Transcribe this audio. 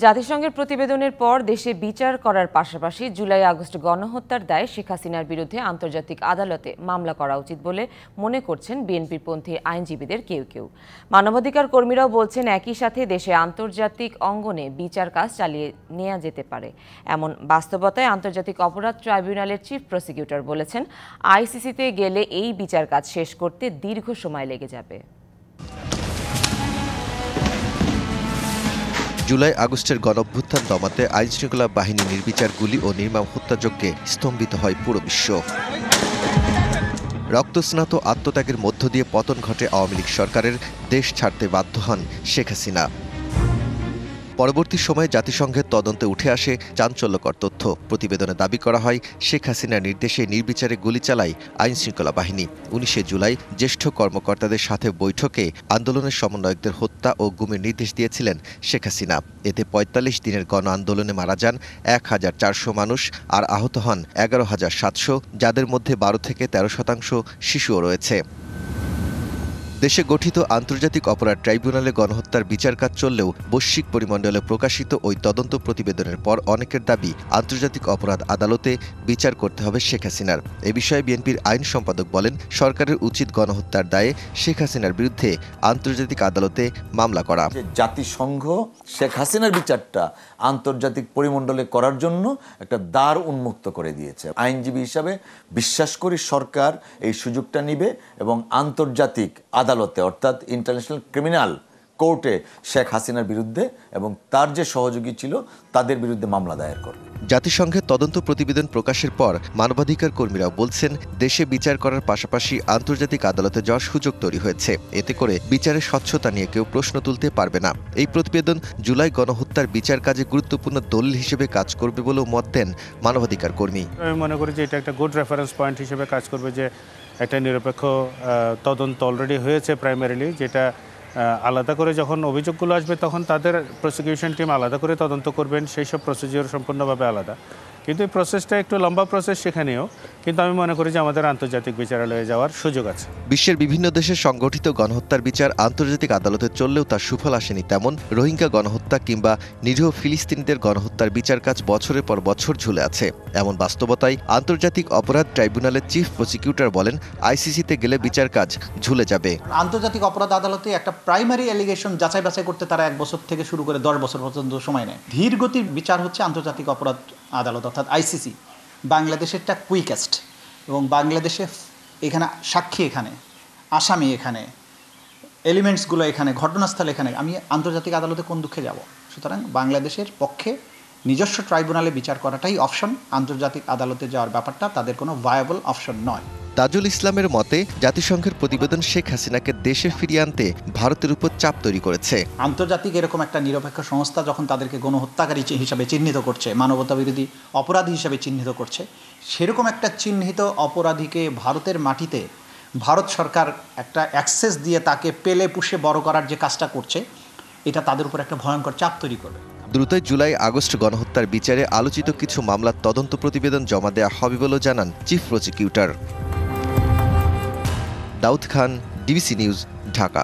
জাতিসংঘের প্রতিবেদনের পর দেশে বিচার করার পাশাপাশি জুলাই আগস্ট গণহত্যার দায়ে শেখ হাসিনার বিরুদ্ধে আন্তর্জাতিক আদালতে মামলা করা উচিত বলে মনে করছেন বিএনপিপন্থী আইনজীবীদের কেউ কেউ। মানবাধিকার কর্মীরাও বলছেন একই সাথে দেশে আন্তর্জাতিক অঙ্গনে বিচার কাজ চালিয়ে নেওয়া যেতে পারে। এমন বাস্তবতায় আন্তর্জাতিক অপরাধ ট্রাইব্যুনালের চিফ প্রসিকিউটর বলেছেন, আইসিসিতে গেলে এই বিচার কাজ শেষ করতে দীর্ঘ সময় লেগে যাবে। জুলাই আগস্টের গণঅভ্যুত্থান দমাতে আইনশৃঙ্খলা বাহিনী নির্বিচার গুলি ও নির্মম হত্যাযজ্ঞে স্তম্ভিত হয় পুরো বিশ্ব। রক্তস্নাত আত্মত্যাগের মধ্য দিয়ে পতন ঘটে আওয়ামী লীগ সরকারের, দেশ ছাড়তে বাধ্য হন শেখ হাসিনা। পরবর্তী সময়ে জাতিসংঘের তদন্তে উঠে আসে চাঞ্চল্যকর তথ্য। প্রতিবেদনে দাবি করা হয়, শেখ হাসিনার নির্দেশে নির্বিচারে গুলি চালায় আইনশৃঙ্খলা বাহিনী। 19 জুলাই জ্যেষ্ঠ কর্মকর্তাদের সাথে বৈঠকে আন্দোলনের সমন্বয়কদের হত্যা ও গুমের নির্দেশ দিয়েছিলেন শেখ হাসিনা। এতে ৪৫ দিনের গণ আন্দোলনে মারা যান ১,৪০০ মানুষ আর আহত হন ১১,৭০০, যাদের মধ্যে ১২ থেকে ১৩% শিশুও রয়েছে। দেশে গঠিত আন্তর্জাতিক অপরাধ ট্রাইব্যুনালে গণহত্যার বিচার কাজ চললেও বৈশ্বিক পরিমণ্ডলে প্রকাশিত ওই তদন্ত প্রতিবেদনের পর অনেকের দাবি, আন্তর্জাতিক অপরাধ আদালতে বিচার করতে হবে শেখ হাসিনার। এ বিষয়ে বিএনপির আইন সম্পাদক বলেন, সরকারের উচিত গণহত্যার দায়ে শেখ হাসিনার বিরুদ্ধে আন্তর্জাতিক আদালতে মামলা করা। জাতিসংঘ শেখ হাসিনার বিচারটা আন্তর্জাতিক পরিমণ্ডলে করার জন্য একটা দ্বার উন্মুক্ত করে দিয়েছে। আইনজীবী হিসাবে বিশ্বাস করি সরকার এই সুযোগটা নিবে এবং আন্তর্জাতিক আদালতে অর্থাৎ ইন্টারন্যাশনাল ক্রিমিনাল কোর্টে শেখ হাসিনার বিরুদ্ধে এবং তার যে সহযোগী ছিল তাদের বিরুদ্ধে মামলা দায়ের করবে। জাতিসংঘের তদন্ত প্রতিবেদন প্রকাশের পর মানবাধিকার কর্মীরাও বলছেন, দেশে বিচার করার পাশাপাশি আন্তর্জাতিক আদালতে যাওয়ার সুযোগ তৈরি হয়েছে। এতে করে বিচারের স্বচ্ছতা নিয়ে কেউ প্রশ্ন তুলতে পারবে না। এই প্রতিবেদন জুলাই গণহত্যার বিচার কাজে গুরুত্বপূর্ণ দলিল হিসেবে কাজ করবে বলেও মত দেন মানবাধিকার কর্মী। আমি মনে করি যে এটা একটা গুড রেফারেন্স পয়েন্ট হিসেবে কাজ করবে, যে একটা নিরপেক্ষ তদন্ত অলরেডি হয়েছে প্রাইমারিলি, যেটা আলাদা করে যখন অভিযোগগুলো আসবে তখন তাদের প্রসিকিউশন টিম আলাদা করে তদন্ত করবেন, সেই সব প্রসিজিওর সম্পূর্ণভাবে আলাদা। কিন্তু এই প্রসেসটা একটু লম্বা প্রসেস সেখানেও, কিন্তু আমি মনে করি যে আমাদের আন্তর্জাতিক বিচারালয়ে যাওয়ার সুযোগ আছে। বিশ্বের বিভিন্ন দেশে সংগঠিত গণহত্যার বিচার আন্তর্জাতিক আদালতে চললেও তার সুফল আসেনি তেমন। রোহিঙ্গা গণহত্যা কিংবা নিরীহ ফিলিস্তিনিদের গণহত্যার বিচার কাজ বছরের পর বছর ঝুলে আছে। এমন বাস্তবতায় আন্তর্জাতিক অপরাধ ট্রাইব্যুনালের চিফ প্রসিকিউটর বলেন, আইসিসিতে গেলে বিচার কাজ ঝুলে যাবে। আন্তর্জাতিক অপরাধ আদালতে একটা প্রাইমারি অ্যালিগেশন যাচাই বাছাই করতে তারা 1 বছর থেকে শুরু করে 10 বছর পর্যন্ত সময় নেয়। ধীর গতির বিচার হচ্ছে আন্তর্জাতিক অপরাধ আদালত অর্থাৎ আইসিসি। বাংলাদেশেরটা কুইকেস্ট, এবং বাংলাদেশে এখানে সাক্ষী, এখানে আসামি, এখানে এলিমেন্টসগুলো এখানে, ঘটনাস্থল এখানে। আমি আন্তর্জাতিক আদালতে কোন দুঃখে যাব? সুতরাং বাংলাদেশের পক্ষে নিজস্ব ট্রাইব্যুনালে বিচার করাটাই অপশন। আন্তর্জাতিক আদালতে যাওয়ার ব্যাপারটা তাদের কোনো ভায়াবল অপশন নয়। তাজুল ইসলামের মতে, জাতিসংঘের প্রতিবেদন শেখ হাসিনাকে দেশে ফিরিয়ে আনতে ভারতের উপর চাপ তৈরি করেছে। আন্তর্জাতিক এরকম একটা নিরপেক্ষ সংস্থা যখন তাদেরকে গণহত্যাকারী হিসাবে চিহ্নিত করছে, মানবতা বিরোধী অপরাধী হিসাবে চিহ্নিত করছে, সেরকম একটা চিহ্নিত অপরাধীকে ভারতের মাটিতে ভারত সরকার একটা অ্যাক্সেস দিয়ে তাকে পেলে পুষে বড় করার যে কাজটা করছে, এটা তাদের উপর একটা ভয়ঙ্কর চাপ তৈরি করবে। দ্রুতই জুলাই আগস্ট গণহত্যার বিচারে আলোচিত কিছু মামলার তদন্ত প্রতিবেদন জমা দেওয়া হবে বলেও জানান chief prosecutor. Daud Khan, DBC news, Dhaka.